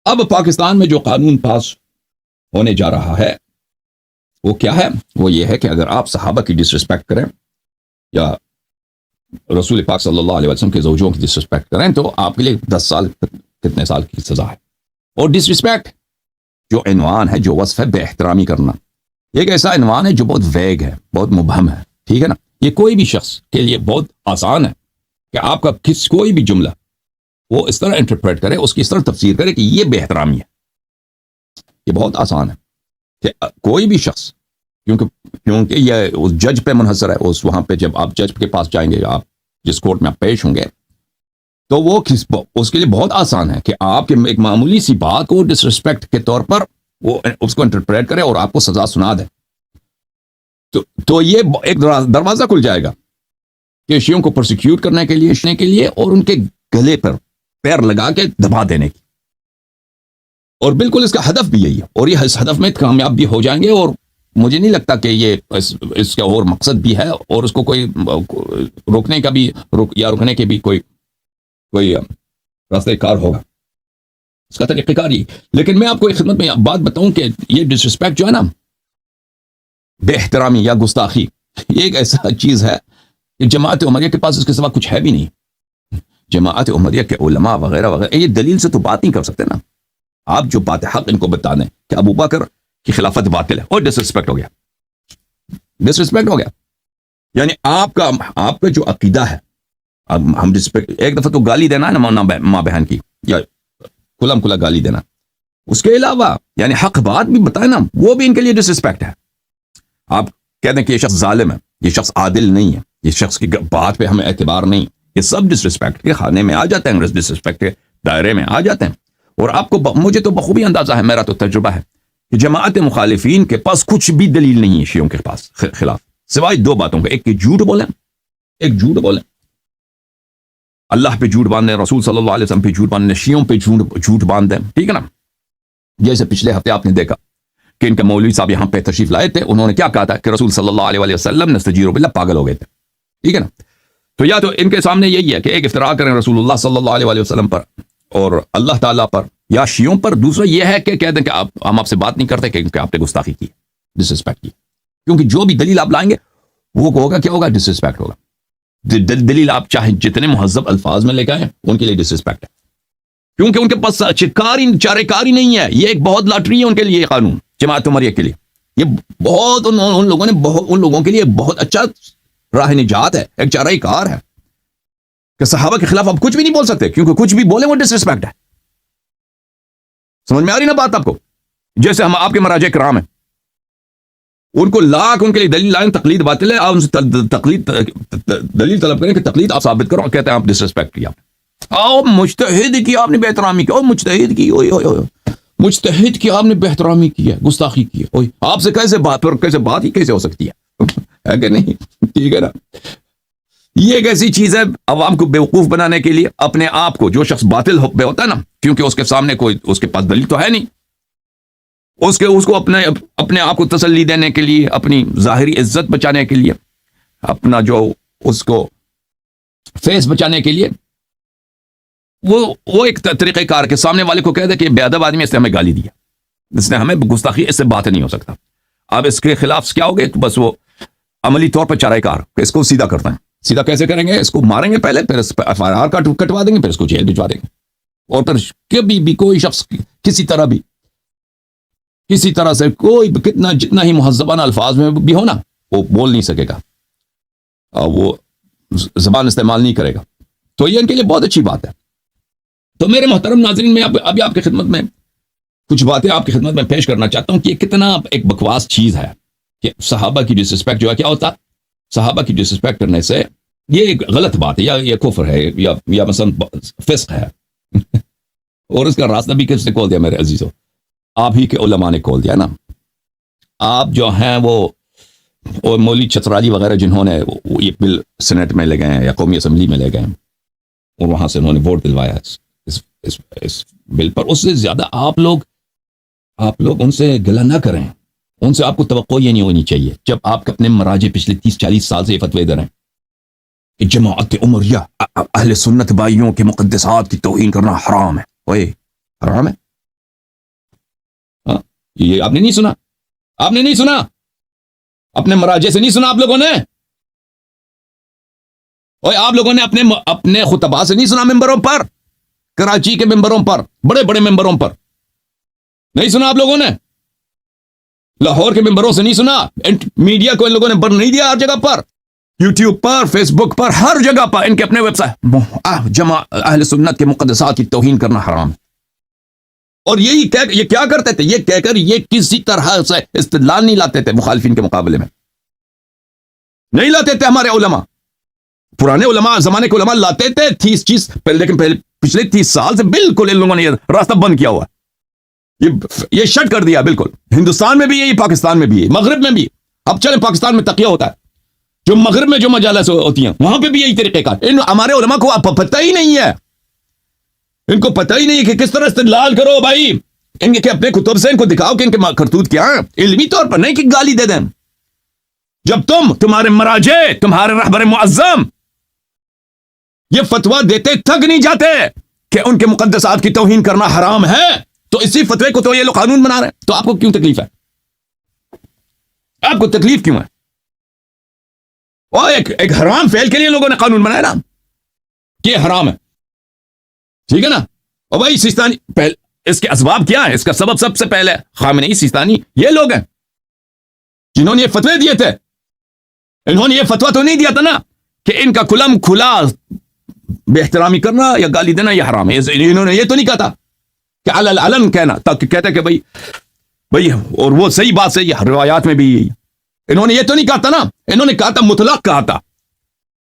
اب پاکستان میں جو قانون پاس ہونے جا رہا ہے وہ کیا ہے؟ وہ یہ ہے کہ اگر آپ صحابہ کی ڈسرسپیکٹ کریں یا رسول پاک صلی اللہ علیہ وسلم کے زوجوں کی ڈسرسپیکٹ کریں تو آپ کے لیے 10 سال کتنے سال کی سزا ہے. اور ڈسرسپیکٹ جو عنوان ہے، جو وصف ہے بے احترامی کرنا، ایک ایسا عنوان ہے جو بہت ویگ ہے، بہت مبہم ہے، ٹھیک ہے نا. یہ کوئی بھی شخص کے لیے بہت آسان ہے کہ آپ کا کوئی بھی جملہ وہ اس طرح انٹرپریٹ کرے، اس کی اس طرح تفسیر کرے کہ یہ بے احترامی ہے. یہ بہت آسان ہے کہ کوئی بھی شخص، کیونکہ یہ اس جج پہ منحصر ہے. وہاں پہ جب آپ جج کے پاس جائیں گے، آپ جس کورٹ میں آپ پیش ہوں گے، تو وہ اس کے لیے بہت آسان ہے کہ آپ کے ایک معمولی سی بات کو ڈسرسپیکٹ کے طور پر وہ اس کو انٹرپریٹ کرے اور آپ کو سزا سنا دے. تو یہ ایک دروازہ کھل جائے گا کہ شیعوں کو پرسیکیوٹ کرنے کے لیے اور ان کے گلے پر پیر لگا کے دبا دینے کی. اور بالکل اس کا ہدف بھی یہی ہے، اور یہ اس ہدف میں کامیاب بھی ہو جائیں گے. اور مجھے نہیں لگتا کہ یہ اس کا اور مقصد بھی ہے، اور اس کو کوئی روکنے کا بھی رکنے کے بھی کوئی راستہ کار ہوگا، اس کا طریقہ کار ہی. لیکن میں آپ کو ایک خدمت میں بات بتاؤں کہ یہ ڈسرسپیکٹ جو ہے نا، بے احترامی یا گستاخی، یہ ایک ایسا چیز ہے کہ جماعت عمریہ کے پاس اس کے سوا کچھ ہے بھی نہیں. جماعت عمریہ کے علماء وغیرہ وغیرہ یہ دلیل سے تو بات نہیں کر سکتے نا. آپ جو بات حق ان کو بتا دیں کہ ابو بکر کی خلافت باطل ہے، اور ڈسرسپیکٹ ہو گیا. ڈسرسپیکٹ ہو گیا. یعنی آپ کا جو عقیدہ ہے، اب ہم ایک دفعہ تو گالی دینا ہے نا ماں بہن کی، یا کھلم کھلا گالی دینا. اس کے علاوہ یعنی حق بات بھی بتائیں نا، وہ بھی ان کے لیے ڈسرسپیکٹ ہے. آپ کہتے ہیں کہ یہ شخص ظالم ہے، یہ شخص عادل نہیں ہے، یہ شخص کی بات پہ ہمیں اعتبار نہیں. یہ سب ڈسرسپیکٹ کے خانے میں آ جاتے ہیں، ڈسرسپیکٹ کے دائرے میں آ جاتے ہیں. اور آپ کو مجھے تو بخوبی اندازہ ہے، میرا تو تجربہ ہے کہ جماعت مخالفین کے پاس کچھ بھی دلیل نہیں ہے شیعوں کے پاس خلاف، سوائے 2 باتوں کا. ایک کہ جھوٹ بولیں، اللہ پہ جھوٹ باندھیں، رسول صلی اللہ علیہ وسلم پہ جھوٹ باندھیں، شیعوں پہ جھوٹ باندھیں، ٹھیک ہے نا. جیسے پچھلے ہفتے آپ نے دیکھا کہ ان کے مولوی صاحب یہاں پہ تشریف لائے تھے، انہوں نے کیا کہا تھا کہ رسول صلی اللہ علیہ وسلم نستجیر باللہ پاگل ہو گئے تھے، ٹھیک ہے نا. تو یا تو ان کے سامنے یہی ہے کہ ایک افتراء کریں رسول اللہ صلی اللہ علیہ وسلم پر اور اللہ تعالیٰ پر یا شیعوں پر. دوسرا یہ ہے کہ کہہ دیں کہ ہم آپ سے بات نہیں کرتے کیونکہ آپ نے گستاخی کی، ڈسرسپیکٹ کی. کیونکہ جو بھی دلیل آپ لائیں گے وہ ہوگا کیا ہوگا؟ ڈسرسپیکٹ ہوگا. دلیل آپ چاہے جتنے مہذب الفاظ میں لے کے آئیں، ان کے لیے ڈسرسپیکٹ ہے. کیونکہ ان کے پاس چارے کاری نہیں ہے. یہ ایک بہت لاٹری ہے ان کے لیے، یہ قانون جماعت عمریہ کے لیے. یہ بہت ان لوگوں کے لیے بہت اچھا راہ نجات ہے، ایک چارہ کار ہے کہ صحابہ کے خلاف آپ کچھ بھی نہیں بول سکتے، کیونکہ کچھ بھی بولیں وہ ڈسرسپیکٹ ہے. سمجھ میں آ رہی نا بات آپ کو؟ جیسے ہم آپ کے مراجع کرام ہیں، ان کو لاکھ ان کے لیے دلیل لائن تقلید باطل ہے، آپ ان سے دلیل طلب کریں کہ تقلید آپ ثابت کرو، کہتے ہیں آپ ڈسرسپیکٹ کیا. مجتہد کی آپ نے بے احترامی کی، مجتہد کی آپ نے بے احترامی کی ہے، گستاخی کی ہے. آپ سے کیسے بات ہی کیسے ہو سکتی ہے کہ نہیں؟ ٹھیک ہے نا. یہ ایک ایسی چیز ہے عوام کو بیوقوف بنانے کے لیے. اپنے آپ کو جو شخص باطل پہ ہوتا ہے نا، کیونکہ اس کے سامنے کوئی اس کے پاس دلیل تو ہے نہیں، اس کو اپنے آپ کو تسلی دینے کے لیے، اپنی ظاہری عزت بچانے کے لیے، اپنا جو اس کو فیس بچانے کے لیے وہ ایک طریقہ کار کے سامنے والے کو کہہ دے کہ بے ادب آدمی، اس نے ہمیں گالی دیا، اس نے ہمیں گستاخی، اس سے بات نہیں ہو سکتا. اب اس کے خلاف کیا ہوگے؟ تو بس وہ عملی طور پر چارہ کار کہ اس کو سیدھا کرتے ہیں. سیدھا کیسے کریں گے؟ اس کو ماریں گے پہلے، پھر FIR کٹوا دیں گے، پھر اس کو جیل بھجوا دیں گے. اور پھر کبھی بھی کوئی شخص کسی طرح سے کوئی جتنا ہی مہذبانہ الفاظ میں بھی ہو نا، وہ بول نہیں سکے گا، وہ زبان استعمال نہیں کرے گا. تو یہ ان کے لیے بہت اچھی بات ہے. تو میرے محترم ناظرین، میں ابھی آپ کی خدمت میں کچھ باتیں آپ کی خدمت میں پیش کرنا چاہتا ہوں کہ یہ کتنا ایک بکواس چیز ہے کہ صحابہ کی ڈسرسپیکٹ جو ہے کیا ہوتا ہے. صحابہ کی ڈسرسپیکٹ کرنے سے یہ ایک غلط بات ہے، یا یہ کفر ہے، یا مثلا فسق ہے. اور اس کا راستہ بھی کس نے کھول دیا میرے عزیزوں؟ آپ ہی کے علماء نے کھول دیا نا. آپ جو ہیں وہ مولوی چترالی وغیرہ جنہوں نے یہ بل سینٹ میں لے گئے ہیں یا قومی اسمبلی میں لے گئے ہیں، اور وہاں سے انہوں نے ووٹ دلوایا اس بل پر. اس سے زیادہ آپ لوگ ان سے گلہ نہ کریں. ان سے آپ کو توقع یہ نہیں ہونی چاہیے جب آپ اپنے مراجع پچھلے 30-40 سال سے یہ فتوے دے رہے ہیں کہ جماعت عمریہ اہل سنت بھائیوں کے مقدسات کی توہین کرنا حرام ہے. اوئے حرام ہے؟ یہ آپ نے نہیں سنا؟ آپ نے نہیں سنا؟ اپنے مراجع سے نہیں سنا آپ لوگوں نے؟ اور آپ لوگوں نے اپنے خطباء سے نہیں سنا ممبروں پر، کراچی کے ممبروں پر، بڑے بڑے ممبروں پر نہیں سنا آپ لوگوں نے؟ لاہور کے ممبروں سے نہیں سنا؟ میڈیا کو ان لوگوں نے بر نہیں دیا ہر جگہ پر، یوٹیوب پر، فیس بک پر، ہر جگہ پر ان کے اپنے ویب سائٹ جمع اہل سنت کے مقدسات کی توہین کرنا حرام ہے۔ اور یہ کیا کرتے تھے؟ یہ کہہ کر یہ کسی طرح سے استدلال نہیں لاتے تھے مخالفین کے مقابلے میں، نہیں لاتے تھے۔ ہمارے علماء، پرانے علماء، زمانے کے علماء لاتے تھے 30 چیز، لیکن پچھلے 30 سال سے بالکل ان لوگوں نے یہ راستہ بند کیا ہوا ہے، یہ شٹ کر دیا بالکل۔ ہندوستان میں بھی یہی، پاکستان میں بھی یہی، مغرب میں بھی۔ اب چلیں پاکستان میں تقیہ ہوتا ہے، جو مغرب میں جو مجالس ہوتی ہیں وہاں پہ بھی یہی طریقہ کار۔ ہمارے علماء کو اب پتہ ہی نہیں ہے، ان کو پتہ ہی نہیں ہے کہ کس طرح استدلال کرو بھائی۔ ان کے اپنے کتب سے ان کو دکھاؤ کہ ان کے کرتوت کیا ہیں، علمی طور پر نہیں کہ گالی دے دیں۔ جب تمہارے مراجع، تمہارے رہبر معظم یہ فتویٰ دیتے تک نہیں جاتے کہ ان کے مقدسات کی توہین کرنا حرام ہے، تو اسی فتوے کو تو یہ لوگ قانون بنا رہے ہیں، تو آپ کو کیوں تکلیف ہے؟ آپ کو تکلیف کیوں ہے؟ اور ایک حرام فعل کے لیے لوگوں نے قانون بنایا نا کہ یہ حرام ہے، ٹھیک ہے نا؟ اور بھائی سیستانی، اس کے اسباب کیا ہے؟ اس کا سبب سب سے پہلے خامنئی، سیستانی، یہ لوگ ہیں جنہوں نے یہ فتوے دیے تھے۔ انہوں نے یہ فتویٰ تو نہیں دیا تھا نا کہ ان کا کھلا بے احترامی کرنا یا گالی دینا یہ حرام ہے۔ انہوں نے یہ تو نہیں کہا تھا کہ علن کہنا، تاکہ کہتے کہ بھائی اور وہ صحیح بات سے یہ روایات میں بھی یہی۔ انہوں نے یہ تو نہیں کہا تھا نا، انہوں نے کہا تھا مطلق کہا تھا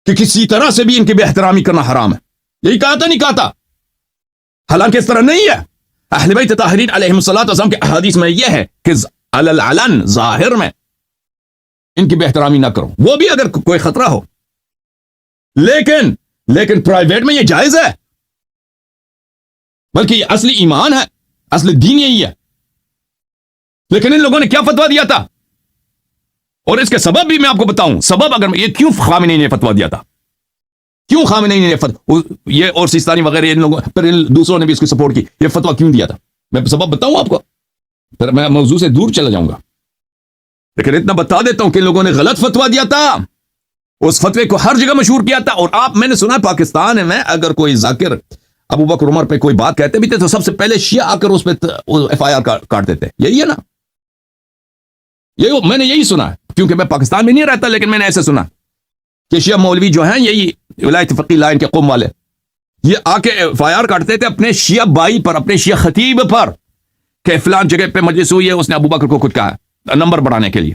کہ کسی طرح سے بھی ان کی بے احترامی کرنا حرام ہے، یہی کہا تھا، نہیں کہا تھا؟ حالانکہ اس طرح نہیں ہے۔ اہل بیت طاہرین علیہم الصلوۃ والسلام کے احادیث میں یہ ہے کہ علن ظاہر میں ان کی بے احترامی نہ کرو، وہ بھی اگر کوئی خطرہ ہو، لیکن پرائیویٹ میں یہ جائز ہے، بلکہ یہ اصلی ایمان ہے، اصلی دین یہی ہے۔ لیکن ان لوگوں نے کیا فتویٰ دیا تھا، اور اس کے سبب بھی میں آپ کو بتاؤں، سبب اگر یہ کیوں خامنئی نے فتویٰ دیا تھا، کیوں خامنئی نے یہ اور سیستانی وغیرہ ان لوگوں، پھر دوسروں نے بھی اس کو سپورٹ کی، یہ فتویٰ کیوں دیا تھا، میں سبب بتاؤں آپ کو، پھر میں موضوع سے دور چلا جاؤں گا، لیکن اتنا بتا دیتا ہوں کہ ان لوگوں نے غلط فتویٰ دیا تھا، اس فتوے کو ہر جگہ مشہور کیا تھا۔ اور میں نے سنا پاکستان میں اگر کوئی ذاکر ابو بکر عمر پہ کوئی بات کہتے بھی تھے تو سب سے پہلے شیعہ آ کر اس پہ FIR کاٹ دیتے، یہی ہے نا؟ میں نے یہی سنا ہے، کیونکہ میں پاکستان میں نہیں رہتا، لیکن میں نے ایسے سنا کہ شیعہ مولوی جو ہیں، یہی ولایت فقیہ لائن کے قوم والے، یہ آ کے FIR کاٹتے تھے اپنے شیعہ بھائی پر، اپنے شیعہ خطیب پر، کہ فلان جگہ پہ مجلس ہوئی ہے، اس نے ابو بکر کو کچھ کہا ہے نمبر بڑھانے کے لیے۔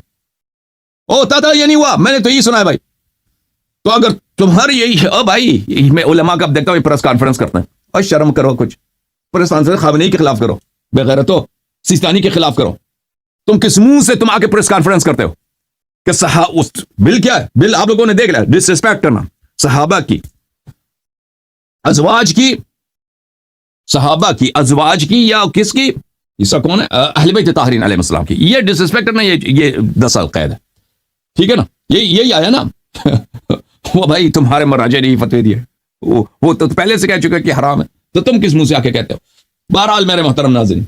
ہوتا تھا یہ نہیں ہوا، میں نے تو یہی سنا ہے بھائی۔ تو اگر تمہاری یہی بھائی، میں علماء کا دیکھتا ہوں پریس کانفرنس کرتے ہیں، اور شرم کرو، کچھ پریس کانفرنس خامنئی کے خلاف کرو، بغیرتو سیستانی کے خلاف کرو۔ تم کس منہ سے تم آ کے پریس کانفرنس کرتے ہو کہ بل کیا ہے؟ بل آپ لوگوں نے دیکھ لیا، ڈس ریسپیکٹ کرنا صحابہ کی، ازواج کی، صحابہ کی، ازواج کی، یا کس کی؟ اس کا کون ہے؟ اہل بیت طاہرین علیہ السلام کی۔ یہ ڈس ریسپیکٹ کرنا، یہ 10 سال قید ہے، ٹھیک ہے نا؟ یہی آیا نا۔ وہ بھائی تمہارے مراجع نے فتوی دیے، وہ تو پہلے سے کہہ چکے کہ حرام ہے، تو تم کس منہ سے آ کے کہتے ہو؟ بہرحال میرے محترم ناظرین،